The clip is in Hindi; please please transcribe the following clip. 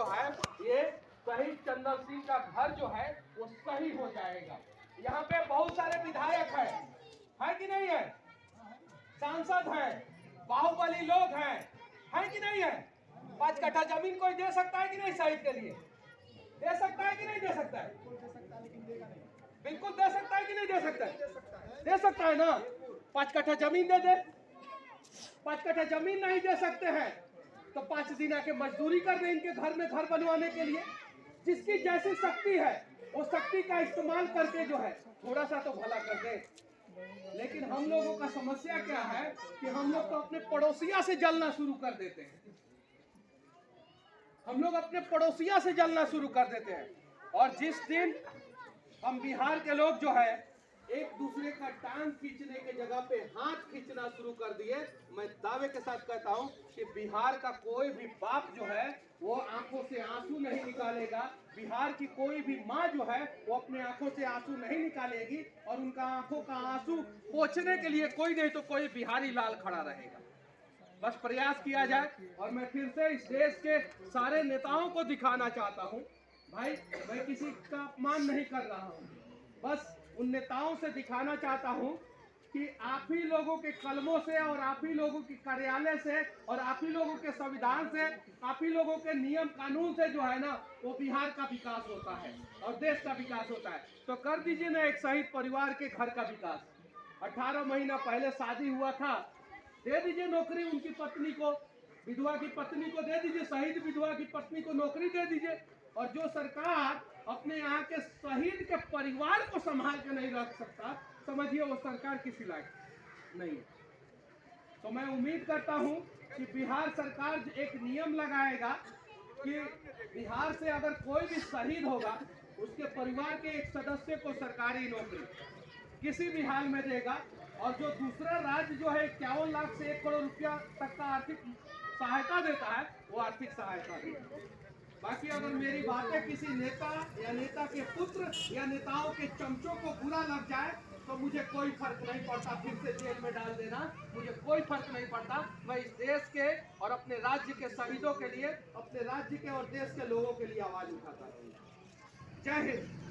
जो है ये शहीद चंदन सिंह का घर जो है वो सही हो जाएगा। यहाँ पे बहुत सारे विधायक है कि नहीं है, सांसद हैं, बाहुबली लोग हैं, है कि नहीं है। 5 कट्ठा जमीन कोई दे सकता है कि नहीं शहीद के लिए, दे सकता है कि नहीं दे सकता है, बिल्कुल दे सकता है कि नहीं दे सकता है, दे सकता है ना। 5 कट्ठा जमीन दे दे, 5 कट्ठा जमीन नहीं दे सकते हैं तो 5 दिन आके मजदूरी कर दे इनके घर में घर बनवाने के लिए। जिसकी जैसी शक्ति है वो शक्ति का इस्तेमाल करके जो है थोड़ा सा तो भला कर दे। लेकिन हम लोगों का समस्या क्या है कि हम लोग तो अपने पड़ोसिया से जलना शुरू कर देते हैं, हम लोग अपने पड़ोसिया से जलना शुरू कर देते हैं। और जिस दिन हम बिहार के लोग जो है एक दूसरे का टांग खींचने के जगह पे हाथ खींचना शुरू कर दिए, मैं दावे के साथ कहता हूं कि बिहार का कोई भी बाप जो है वो आंखों से आंसू नहीं निकालेगा, बिहार की कोई भी माँ जो है वो अपने आंखों से आंसू नहीं निकालेगी, और उनका आंखों का आंसू पोंछने के लिए कोई नहीं तो कोई बिहारी लाल खड़ा रहेगा। बस प्रयास किया जाए। और मैं फिर से इस देश के सारे नेताओं को दिखाना चाहता हूं, भाई मैं किसी का अपमान नहीं कर रहा हूं, बस उन नेताओं से दिखाना चाहता हूं कि आप ही लोगों के कलमों से और आप ही लोगों के कार्यालय से और आप ही लोगों के संविधान से, आप ही लोगों के नियम कानून से जो है ना वो बिहार का विकास होता है और देश का विकास होता है। तो कर दीजिए ना एक शहीद परिवार के घर का विकास। 18 महीना पहले शादी हुआ था, दे दीजिए नौकरी उनकी पत्नी को, विधवा की पत्नी को दे दीजिए, शहीद विधवा की पत्नी को नौकरी दे दीजिए। और जो सरकार अपने यहाँ के शहीद के परिवार को संभाल के नहीं रख सकता, समझिए वो सरकार किसी लायक नहीं है। तो मैं उम्मीद करता हूँ कि बिहार सरकार एक नियम लगाएगा कि बिहार से अगर कोई भी शहीद होगा उसके परिवार के एक सदस्य को सरकारी नौकरी किसी भी हाल में देगा। और जो दूसरा राज्य जो है 51 लाख से 1 करोड़ रुपया तक का आर्थिक सहायता देता है वो आर्थिक सहायता देगा। बाकी अगर मेरी बातें किसी नेता या नेता के पुत्र या नेताओं के चमचों को बुरा लग जाए तो मुझे कोई फर्क नहीं पड़ता, फिर से जेल में डाल देना, मुझे कोई फर्क नहीं पड़ता। मैं इस देश के और अपने राज्य के शहीदों के लिए, अपने राज्य के और देश के लोगों के लिए आवाज उठाता हूँ। जय हिंद।